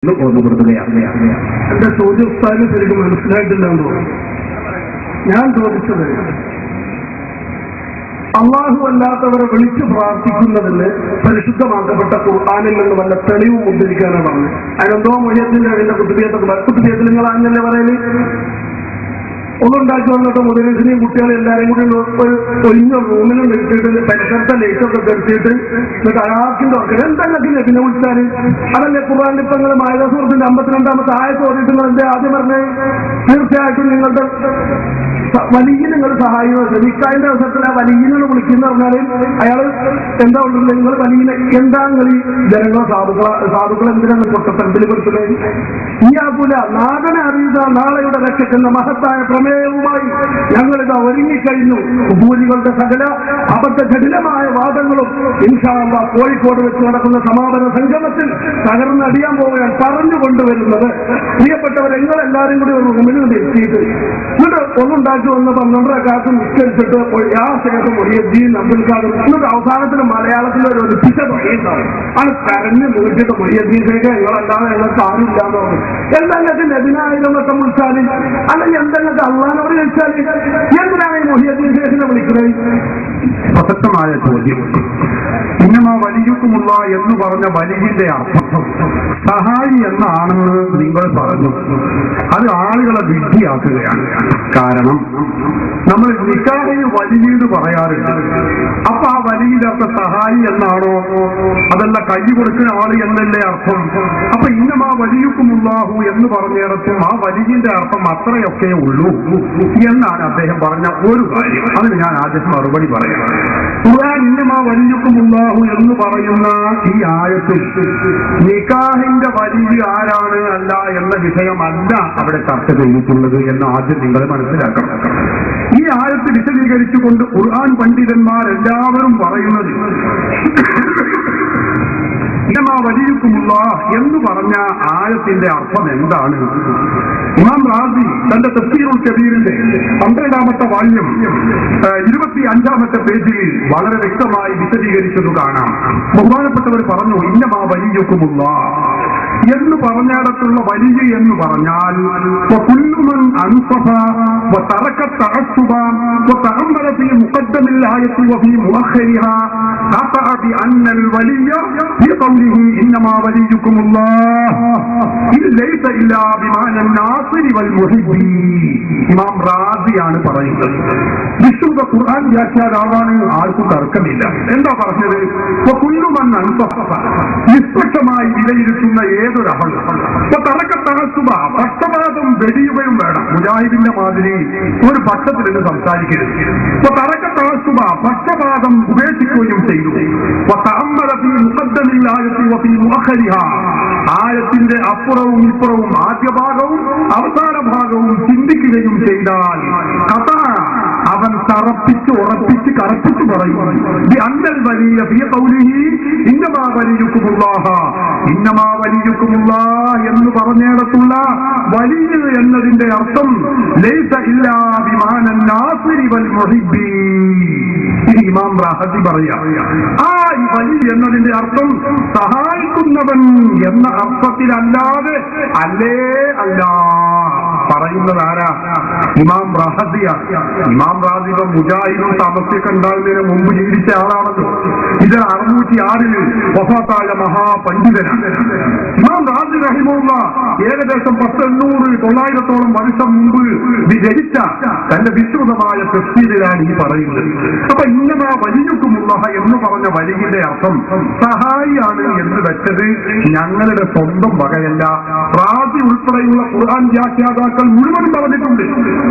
ഓർമ്മപ്പെടുത്തുകയാണ്. എന്റെ ചോദ്യം ശരിക്കും മനസ്സിലായിട്ടില്ലെന്നോ? ഞാൻ ചോദിച്ചത്, അള്ളാഹു അല്ലാത്തവരെ വിളിച്ചു പ്രാർത്ഥിക്കുന്നതിന് പരിശുദ്ധമാക്കപ്പെട്ട ഖുർആനിൽ നിന്ന് വല്ല തെളിവും ഉദ്ധരിക്കാനാണ് പറഞ്ഞത്. അതിനെന്തോ മൊഴിയത്തിന്റെ അതിന്റെ കുത്തുബിയത്തിൽ നിങ്ങൾ അങ്ങനല്ലേ പറയുന്നത്? ഒന്നുണ്ടാക്കി വന്നിട്ട് മുതലേസിനെയും കുട്ടികളെ എല്ലാവരും കൂടി ഒരു ഒഴിഞ്ഞ റൂമിലും നിർത്തിയിട്ട് പരിസരത്തെ ലൈറ്റൊക്കെ നിർത്തിയിട്ട് എന്നിട്ട് അയാൾക്കും തുറക്കരുത്. എന്തെങ്കിലും നബിനെ വിളിച്ചാൽ അതല്ലേ ഖുർആനിൽ ഇപ്പൊ നിങ്ങൾ മായിദ സൂറത്തിന്റെ 52-ാമത്തെ ആയത്ത് ഓതിയിട്ട് നിങ്ങൾ എന്തേ ആദ്യം പറഞ്ഞേ? തീർച്ചയായിട്ടും നിങ്ങളുടെ വലിയ നിങ്ങൾ സഹായിക്കുന്നത് നിക്കായിന്റെ അവസരത്തിൽ ആ വലിയനെ വിളിക്കുന്ന പറഞ്ഞാൽ അയാൾ എന്താ ഉള്ളത്? നിങ്ങൾ വലിയ എന്താ നിങ്ങൾ ഈ ജനങ്ങളെ സാധുക്കൾ എന്തിനാണ് പൊട്ടത്തരത്തിൽ പെടുത്തുന്നത്? ഈ ആകൂല നാഥനെ അറിയുക നാളെയുടെ രക്ഷയ്ക്കെന്ന മഹത്തായ പ്രമേയവുമായി ഞങ്ങളിത് ഒരുങ്ങിക്കഴിഞ്ഞു. ഭൂരികളുടെ സകല അബദ്ധജടിലമായ വാദങ്ങളും ഇൻഷാ അല്ലാഹ് കോഴിക്കോട് വെച്ച് നടക്കുന്ന സമാപന സംഗമത്തിൽ തകർന്നടിയാൻ പോവുകയാണ് പറഞ്ഞുകൊണ്ടുവരുന്നത്. പ്രിയപ്പെട്ടവർ, നിങ്ങളെല്ലാവരും കൂടി ഒരു റൂമിൽ എത്തിയിട്ട് എന്നിട്ട് ഒന്നുണ്ടാക്കി വന്ന് 12 കാലത്ത് നിസ്കരിച്ചിട്ട് ആ ശേഷം മൊഴിയദ്ദീൻ അബ്ദുൽ ഖാദർ എന്നിട്ട് അവസാനത്തിന് മലയാളത്തിൽ ഒരു ഒലിപ്പിച്ച പറയുണ്ടാവും. ആണ് കരഞ്ഞ് വീട്ടിട്ട് മൊഴിയദ്ദീൻ ശേഖർ നിങ്ങളല്ലാതെ ഞങ്ങൾക്ക് ആരുമില്ലാന്ന് പറഞ്ഞു. എന്തെങ്കിലും നബിനായിരം വട്ടം വിളിച്ചാല് അല്ലെങ്കിൽ എന്തെങ്കിലും അള്ളാനോട് ചോദിച്ചാല് എന്തിനാണ് ഈ മൊഴിയദ്ദീൻ ശേഖനെ വിളിക്കുന്നത്? പ്രസക്തമായ ചോദ്യം. ഇന്നമാ വലിയുക്കുമുള്ള എന്ന് പറഞ്ഞ വലിയുടെ അർത്ഥം സഹായി എന്നാണെന്ന് നിങ്ങൾ പറഞ്ഞു. അത് ആളുകളെ വിഡ്ഢിയാക്കുകയാണ്. കാരണം നമ്മൾ നിക്കാഹിന് വലിയത് പറയാറുണ്ട്. അപ്പൊ ആ വലിയുടെ അർത്ഥം സഹായി എന്നാണോ? അതല്ല കൈ കൊടുക്കുന്ന ആള് എന്നല്ലേ അർത്ഥം? അപ്പൊ ഇന്നമാ വലിയുക്കുമുള്ളാഹു എന്ന് പറഞ്ഞിടത്തും ആ വലിയുടെ അർത്ഥം അത്രയൊക്കെ ഉള്ളൂ എന്നാണ് അദ്ദേഹം പറഞ്ഞ ഒരു കാര്യം. അതിന് ഞാൻ ആദ്യം മറുപടി പറയാം. ഖുർആൻ ഇന്നമാ വലിയുക്കുമുള്ളാഹു എന്ന് പറയുന്ന ഈ ആയത്തിൽ നിക്കാഹിന്റെ വലിയ ആരാണ് അല്ല എന്ന വിഷയമല്ല അവിടെ ചർച്ച ചെയ്തിട്ടുള്ളത് എന്ന് ആദ്യം നിങ്ങൾ മനസ്സിലാക്കണം. ഈ ആയത്ത് വിശദീകരിച്ചുകൊണ്ട് ഖുർആൻ പണ്ഡിതന്മാരെല്ലാവരും പറയുന്നത് ഇന്നമാ വലിയുക്കുമുള്ള എന്ന് പറഞ്ഞ ആയത്തിന്റെ അർത്ഥം എന്താണ്? ഇമാം റാസി തന്റെ തഫ്സീറുൽ കബീറിന്റെ 12-ാമത്തെ വാല്യം 25-ാമത്തെ പേജിൽ വളരെ വ്യക്തമായി വിശദീകരിച്ചത് കാണാം. ബഹുമാനപ്പെട്ടവർ പറഞ്ഞു, ഇന്നമാ വലിയുക്കുമുള്ള എന്ന് പറഞ്ഞിടത്തുള്ള വലിയ എന്ന് പറഞ്ഞാൽ കുല്ലുമൻ അൻസഫ വതറക തഅസ്സുബ വതഅമ്മല ഫീ മുഖദ്ദമിൽ ആയത്തി വഫീ മുഅഖരിഹാ ഖതഅ ബിഅന്നൽ വലിയ ഫീ ഖൗലിഹി ഇന്നമാ വലിയുക്കുമുല്ലാഹ് ഇത് ലൈസ ഇല്ലാ ബിമാനൻ നാസിരി വൽ മുഹിബ്ബി. ഇമാം റാസിയാണ് പറയുന്നത്. വിശുദ്ധ ഖുർആൻ വ്യാഖ്യാതാവാണ്, ആർക്കും തർക്കമില്ല. എന്താ പറഞ്ഞത്? കുല്ലുമൻ അൻസഫ നിഷ്പക്ഷമായി വിലയിരുത്തുന്ന ഏതൊരഹൾ തറക്കത്തകസുബ പക്ഷപാതം വെടിയുകയും വേണം. മുജാഹിദിന്റെ മാതിരി ഒരു പക്ഷത്തിൽ നിന്ന് സംസാരിക്കരുത്. തറക്കത്തകസുബ പക്ഷപാതം ഉപേക്ഷിക്കുകയും ചെയ്തു. ആയത്തിന്റെ അപ്പുറവും ഇപ്പുറവും ആദ്യ ഭാഗവും അവസാന ഭാഗവും ചിന്തിക്കുകയും ചെയ്താൽ കഥ അവൻ തറപ്പിച്ച് ഉറപ്പിച്ച് കറപ്പിച്ച് പറയും. അന്നൽ വലിയ ഇന്നമാ വലിയുക്കുമുള്ളാഹ ഇന്നമാ വലിയുക്കുമുള്ള എന്ന് പറഞ്ഞിടത്തുള്ള വലിയ എന്നതിന്റെ അർത്ഥം ലൈസ ഇല്ലാ ബിമാനൻ നാസിരി വൽ മുഹിബ്ബി. ഇത് ഇമാം റാഹത്തി പറയാം. ആ വലിയ എന്നതിന്റെ അർത്ഥം സഹായിക്കുന്നവൻ എന്ന അർത്ഥത്തിലല്ലാതെ അല്ലേ അല്ല. പറയുന്നത് ആരാ? ഇമാം റാഹത്തിയാണ്. ഇമാം റാഹി മുജാഹിദും താമസിയൊക്കെ ഉണ്ടാകുന്നതിന് മുമ്പ് ജീവിച്ച ആളാണല്ലോ. ഇത് 606 വഫാത്തായ മഹാപണ്ഡിതനാണ്. ഇമാം റാഹി റഹിമഹുള്ള ഏകദേശം 800-900 വർഷം മുമ്പ് വിരചിച്ച തന്റെ വിശ്രുതമായ തഫ്സീറിലാണ് ഈ പറയുന്നത്. അപ്പൊ ഇന്നമാ വലിയുക്കുമുള്ള എന്ന് പറഞ്ഞ വലിയുടെ അർത്ഥം സഹായിയാണ് എന്ന് വെച്ചത് ഞങ്ങളുടെ സ്വന്തം വകയല്ല. റാസി ഉൾപ്പെടെയുള്ള ഖുർആൻ വ്യാഖ്യാതാക്കൾ മുഴുവൻ പറഞ്ഞിട്ടുണ്ട്.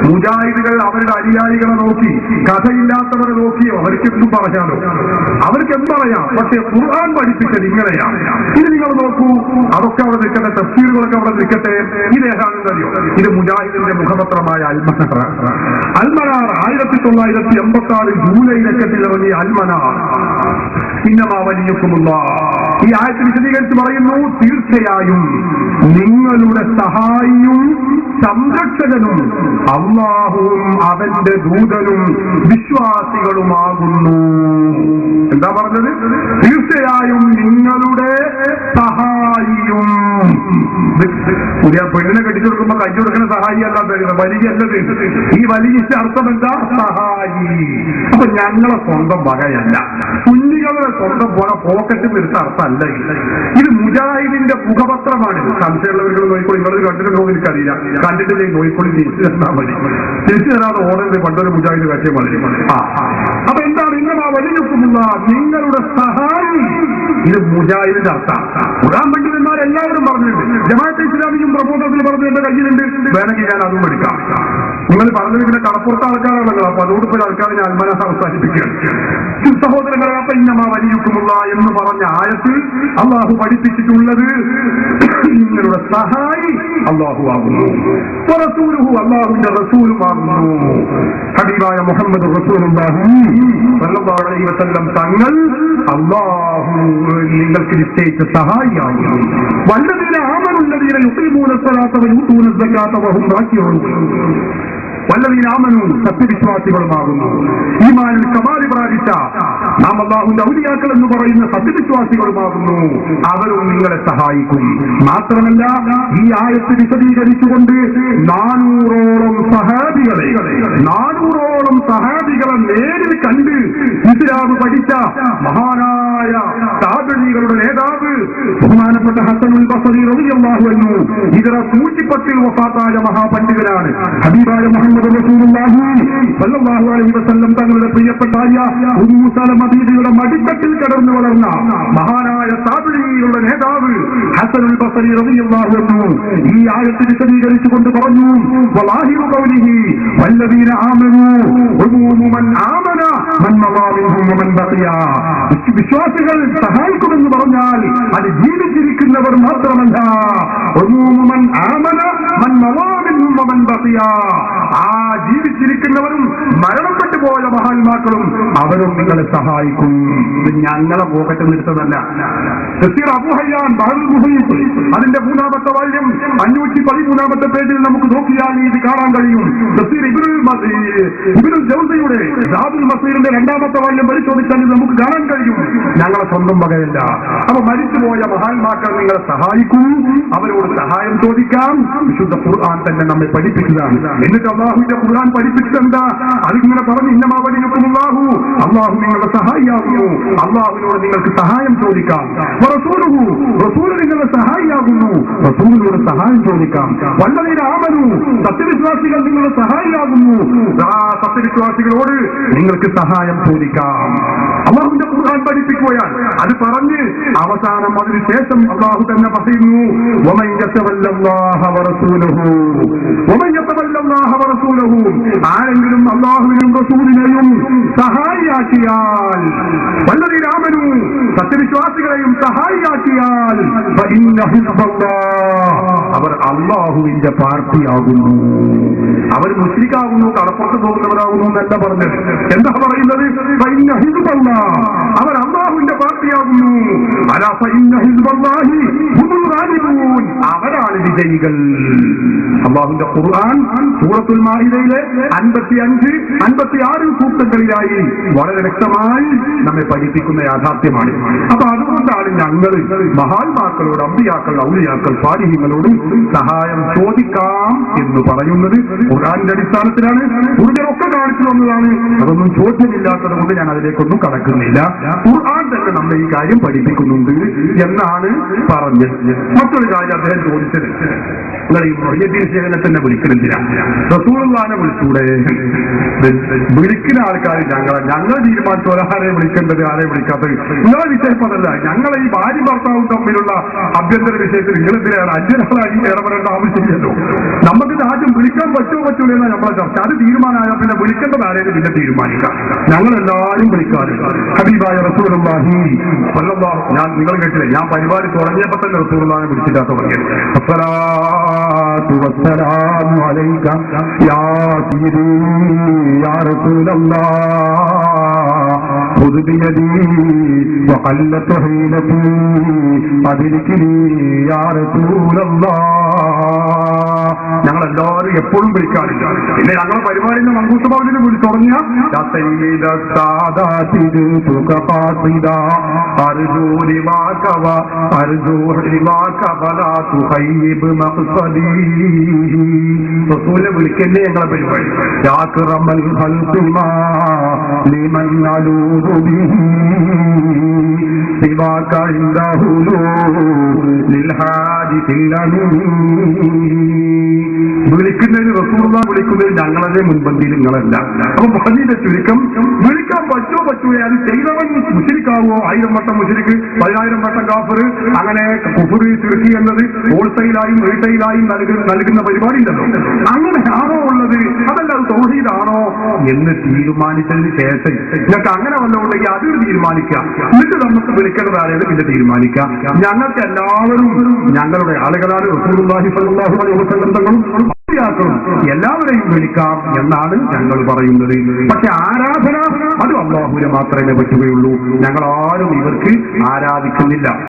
മുജാഹിദുകൾ അവരുടെ അനുയായികളെ നോക്കി, കഥയില്ലാത്തവരെ നോക്കി അവർക്കെന്തും പറയാനോ, അവർക്ക് എന്തറിയാം. പക്ഷെ ഖുർആൻ പഠിപ്പിച്ചത് ഇങ്ങനെയാണ്. ഇത് നിങ്ങൾ നോക്കൂ. അതൊക്കെ അവിടെ നിൽക്കട്ടെ, തഫ്സീറുകളൊക്കെ അവിടെ നിൽക്കട്ടെ. ഇതേതാണെന്നറിയോ? ഇത് മുജാഹിദിന്റെ മുഖപത്രമായ അൽമനാർ. 1986 ജൂലൈ ലക്കത്തിൽ ഇറങ്ങിയ അൽമനാർ ഇന്നമാ വലിയുക്കുമുള്ള ഈ ആയത്ത് വിശദീകരിച്ച് പറയുന്നു, തീർച്ചയായും നിങ്ങളുടെ സഹായിയും സംരക്ഷകനും അല്ലാഹുവും അവന്റെ ദൂതനും വിശ്വാസികളുമാകുന്നു. എന്താ പറഞ്ഞത്? തീർച്ചയായും നിങ്ങളുടെ സഹായിയും പുതിയ പെണ്ണിനെ കെട്ടിച്ചു കൊടുക്കുമ്പോ കൈ കൊടുക്കുന്ന സഹായി അല്ലാത്ത വലിയല്ലത്. ഈ വലിയ അർത്ഥം എന്താ? സഹായി. അപ്പൊ ഞങ്ങളെ സ്വന്തം വകയല്ല, സുന്നികളുടെ സ്വന്തം പോലെ പോക്കറ്റിൽ നിർത്ത അർത്ഥമല്ല. ഇത് മുജാഹിദിന്റെ മുഖപത്രമാണ്. സംശയമുള്ളവர்கள் നോയിക്കോളി. നിങ്ങളത് കണ്ടിട്ടുണ്ടോ എന്ന് എനിക്കറിയില്ല. കണ്ടിട്ടില്ലെങ്കിൽ നോയിക്കോളി, തിരിച്ചു തന്നാൽ മതി. തിരിച്ചു തരാതെ ഓടുന്നത് പണ്ടൊരു മുജാഹിദ് കാര്യം വളരെ. അപ്പൊ എന്താണ് നിങ്ങൾ ആ വലിയ നിങ്ങളുടെ സഹായി? ഇത് മുജാഹിദിന്റെ അർത്ഥം. ഖുർആൻ പണ്ഡിതന്മാരെല്ലാവരും പറഞ്ഞിട്ടുണ്ട്. ജമാഅത്തെ ഇസ്ലാമിയും പ്രബോധനത്തിൽ പറഞ്ഞു എന്റെ കയ്യിലുണ്ട്, വേണമെങ്കിൽ ഞാൻ അതും എടുക്കാം. നിങ്ങൾ പറഞ്ഞത് ഇങ്ങനെ കടപ്പുറത്തെ ആൾക്കാരാണല്ലോ. അപ്പൊ അതോടൊപ്പം ആൾക്കാരെ ഞാൻ അൽമനഹ അവസാനിപ്പിക്കുകയാണ്. സഹോദരങ്ങളെ, അപ്പൊ ഇന്നമാ വലിയുക്കുമുള്ള എന്ന് പറഞ്ഞ ആയത്തിൽ അള്ളാഹു പഠിപ്പിച്ചിട്ടുള്ളത് നിങ്ങളുടെ സഹായി അള്ളാഹു ആകുന്നു, റസൂലുഹു അള്ളാഹുവിന്റെ റസൂലുമാകുന്നു. ഹബീബായ മുഹമ്മദ് റസൂലുള്ളാഹി സ്വല്ലല്ലാഹു അലൈഹി വസല്ലം തങ്ങൾ അള്ളാഹു നിങ്ങൾക്ക് നിശ്ചയിച്ച സഹായിയാകുന്നു. വല്ലദീന ആമനുല്ലദീന യുഖീമൂന സ്വലാത്ത വയൂതൂന സകാത്ത വഹും റാക്കിഊൻ. വല്ലദീന ആമനു, സത്യവിശ്വാസികളുമാകുന്നു. ഈമാനിൽ കമാൽ പ്രാപിച്ച നാം അല്ലാഹുവിന്റെ ഔലിയാക്കൾ എന്ന് പറയുന്ന സത്യവിശ്വാസികളുമാകുന്നു. അവരും നിങ്ങളെ സഹായിക്കും. മാത്രമല്ല, ഈ ആയത്ത് വിശദീകരിച്ചുകൊണ്ട് 400ഓളം സഹാബികളെ നേരിൽ കണ്ട് ഇസ്ലാം പഠിച്ച മഹാനായ താബിഈകളുടെ നേതാവ് ബഹുമാനപ്പെട്ട ഹസനുൽ ബസരി റളിയല്ലാഹു അൻഹു ഹിജ്റ 110 വഫാത്തായ മഹാപണ്ഡിതനാണ്. ഹബീബായ മുഹമ്മദ് റസൂലുള്ളാഹി സ്വല്ലല്ലാഹു അലൈഹി വസല്ലം തങ്ങളുടെ പ്രിയപ്പെട്ട ഉമ്മു സലമ ബീവിയുടെ മടിത്തട്ടിൽ കിടന്നു വളർന്ന മഹാനായ താബിഈകളുടെ നേതാവ് ഹസനുൽ ബസരി റളിയല്ലാഹു അൻഹു ഈ ആയത്ത് വിശദീകരിച്ചുകൊണ്ട് പറഞ്ഞു, വലാഹിറു ഖൗലിഹി വല്ലദീന ആമനു ഉമൂമു മൻ ആമന മൻ മവാ മിൻഹും വമൻ ബഖിയ. വിശ്വാസികൾ സഹായിക്കുമെന്ന് പറഞ്ഞാൽ അത് ജീവിച്ചിരിക്കുന്നവർ മാത്രമല്ല, ഉമൂമു മൻ ആമന മൻ മവാ മിൻഹും വമൻ ബഖിയ. ആ ജീവിച്ചിരിക്കുന്നവരും മരണപ്പെട്ടു പോയ മഹാന്മാക്കളും അവരും നിങ്ങളെ സഹായിക്കും. ഞങ്ങളെ പോക്കറ്റ് നിർത്തതല്ല. തഫ്സീർ അബൂ ഹയ്യാൻ ബഹറുൽ മുഹീത്ത് അതിന്റെ 3-ാമത്തെ വാല്യം 513-ാമത്തെ പേജിൽ നമുക്ക് നോക്കിയാൽ ഇത് കാണാൻ കഴിയും. തഫ്സീർ ഇബ്നുൽ ജൗസിയുടെ സാദുൽ മസീറിന്റെ 2-ാമത്തെ വാല്യം പരിശോധിച്ചാൽ നമുക്ക് കാണാൻ കഴിയും. ഞങ്ങളെ സ്വന്തം വകയല്ല. അപ്പൊ മരിച്ചുപോയ മഹാന്മാക്കൾ നിങ്ങളെ സഹായിക്കും, അവരോട് സഹായം ചോദിക്കാം. വിശുദ്ധ ഖുർആൻ തന്നെ നമ്മെ പഠിപ്പിച്ചതാണ്. എന്നിട്ട് അല്ലാഹുവിന്റെ ഖുർആൻ പഠിപ്പിച്ചെന്താ? അതിങ്ങനെ പറഞ്ഞു, ഇന്നമാ വലിയുക്കുമുല്ലാഹു, അല്ലാഹു നിങ്ങളുടെ സഹായിയാകുന്നു. അല്ലാഹുവിനോട് നിങ്ങൾക്ക് സഹായം ചോദിക്കാം. റസൂലുഹു, റസൂൽ നിങ്ങളുടെ സഹായിയാകുന്നു. റസൂലിനോട് സഹായം ചോദിക്കാം. വല്ലദീന ആമനു, സത്യവിശ്വാസികൾ നിങ്ങളുടെ സഹായിയാകുന്നു. ആ സത്യവിശ്വാസികളോട് നിങ്ങൾക്ക് സഹായം ചോദിക്കാം. അല്ലാഹുവിന്റെ ഖുർആൻ പഠിപ്പിക്കുകയാണ്. അത് പറഞ്ഞ് അവസാനം അതിനുശേഷം അല്ലാഹു തന്നെ പറയുന്നു, വമൻ യതവല്ലല്ലാഹ വറസൂലുഹു, വമൻ യതവല്ലല്ലാഹ വറസൂലുഹു, ആരെങ്കിലും അല്ലാഹുവിനെയും റസൂലിനെയും സഹായിയാക്കിയാൽ, വല്ലദീന ആമനു, സത്യവിശ്വാസികളെയും സഹായിയാക്കിയാൽ, ഫഇന്ന ഹിസ്ബല്ലാഹ്, അവർ അല്ലാഹുവിന്റെ പാർട്ടിയാകുന്നു. അവർ മുശ്രിക്കാകുന്നു, കടപ്പുറത്ത് പോകുന്നവരാകുന്നു എന്നല്ല പറഞ്ഞത്. എന്താ പറയുന്നത്? ഫഇന്ന ഹിസ്ബല്ലാഹ്, അവർ അല്ലാഹുവിന്റെ പാർട്ടിയാകുന്നു. അലാ ഫഇന്ന ഹിസ്ബല്ലാഹി ഹുമുൽ ഗാലിബൂൻ, അവരാണ് വിജയികൾ. അല്ലാഹുവിന്റെ ഖുർആൻ സൂറത്തുൽ മാഇദയിലെ 55, 56 സൂക്തങ്ങളിലായി വളരെ വ്യക്തമായി നമ്മെ പഠിപ്പിക്കുന്ന യാഥാർത്ഥ്യമാണ്. അപ്പൊ അതുകൊണ്ടാണ് ഞങ്ങൾ മഹാന്മാക്കളോട്, അമ്പിയാക്കൾ, ഔലിയാക്കൾ, സ്വാലിഹീങ്ങളോട് സഹായം ചോദിക്കാം എന്ന് പറയുന്നത് ഖുർആനിന്റെ അടിസ്ഥാനത്തിലാണ്. ഖുർആനൊക്കെ കാണിച്ചു തന്നതാണ്. അതൊന്നും ചോദ്യമില്ലാത്തത് കൊണ്ട് ഞാൻ അതിലേക്കൊന്നും കടക്കുന്നില്ല. ഖുർആൻ തന്നെ നമ്മെ ഈ കാര്യം പഠിപ്പിക്കുന്നുണ്ട് എന്നാണ് പറഞ്ഞത്. മറ്റൊരു കാര്യം അദ്ദേഹം ചോദിച്ചത്, നിങ്ങൾ ഈ മൊയ്യദ്ദീൻ ശേഖരനെ തന്നെ വിളിക്കുന്നില്ല, റസൂലുള്ളാഹിനെ വിളിച്ചൂടെ? വിളിക്കുന്ന ആൾക്കാർ ഞങ്ങൾ തീരുമാനിച്ചു ആരെ വിളിക്കേണ്ടത്, ആരെ വിളിക്കാത്തത്. നിങ്ങളെ വിഷയപ്പതല്ല. ഞങ്ങളെ ഈ ഭാര്യ ഭർത്താവും തമ്മിലുള്ള ആഭ്യന്തര വിഷയത്തിൽ നിങ്ങളെന്തിനാണ് അന്യരാളായി ഇടപെടേണ്ട ആവശ്യമില്ലല്ലോ. നമുക്ക് ആദ്യം വിളിക്കാൻ പറ്റുമോ പറ്റൂല എന്നാണ് നമ്മളെ ചർച്ച. അത് തീരുമാനമായാൽ പിന്നെ വിളിക്കേണ്ടത് ആരെയും പിന്നെ തീരുമാനിക്കാം. ഞങ്ങളെല്ലാവരും വിളിക്കാറുണ്ട്. ഹബീബായ റസൂലുള്ളാഹി സ്വല്ലല്ലാഹു, ഞാൻ നിങ്ങൾ കേട്ടില്ലേ, ഞാൻ പരിപാടി തുടങ്ങിയപ്പോൾ തന്നെ റസൂലുള്ളാഹിനെ വിളിച്ചിട്ടാ തുടങ്ങിയത്. അസ്സലാത്തു വസ്സലാമു അലൈക യാ സയ്യിദി യാ റസൂലല്ലാഹ് ഖുദ് ബിയദി വഖല്ലത ഹീലതി അദ്രിക്നി യാ റസൂലല്ലാഹ്. ഞങ്ങളെല്ലാവരും എപ്പോഴും വിളിക്കാറില്ല. പിന്നെ ഞങ്ങളെ പരിപാടിയിൽ മങ്കൂസഭാവിനെ വിളിച്ചു തുടങ്ങിയ റസൂലിനെ വിളിക്കല്ലേ ഞങ്ങളെ പരിപാടി. വിളിക്കുന്നതിന് റസൂലുള്ളാഹിനെ വിളിക്കുന്നതിന് ഞങ്ങളതേ മുൻപന്തിയിൽ നിങ്ങളല്ല. അപ്പൊ പറഞ്ഞതിന്റെ ചുരുക്കം, വിളിക്കാൻ പറ്റുമോ അത് ചെയ്തവൻ മുശ്രിക്കാവോ? 1000 വട്ടം മുശ്രിക്ക്, 10,000 വട്ടം കാഫിർ, അങ്ങനെ കുഫ്റ് ശിർക്ക് എന്നത് ഹോൾസെയിലായും റീറ്റെയിലായും നൽകുന്ന പരിപാടി ഉണ്ടല്ലോ. അങ്ങനെ ആണോ ഉള്ളത്? അതല്ല അത് തൗഹീദാണോ എന്ന് തീരുമാനിച്ചതിന് ശേഷം ഞങ്ങൾക്ക് അങ്ങനെ വല്ലതും ഉണ്ടെങ്കിൽ അതൊരു തീരുമാനിക്കാം. എന്നിട്ട് നമുക്ക് വിളിക്കേണ്ടതായത് പിന്നെ തീരുമാനിക്കാം. ഞങ്ങൾക്ക് എല്ലാവരും ഞങ്ങളുടെ ആളുകളാണ് റസൂലുള്ളാഹി സ്വല്ലല്ലാഹു അലൈഹി വസല്ലം തങ്ങളും എല്ലാവരെയും വിളിക്കാം എന്നാണ് ഞങ്ങൾ പറയുന്നത്. പക്ഷെ ആരാധന അത് അല്ലാഹുവിനെ മാത്രമേ പറ്റുകയുള്ളൂ. ഞങ്ങൾ ആരും ഇവർക്ക് ആരാധിക്കുന്നില്ല.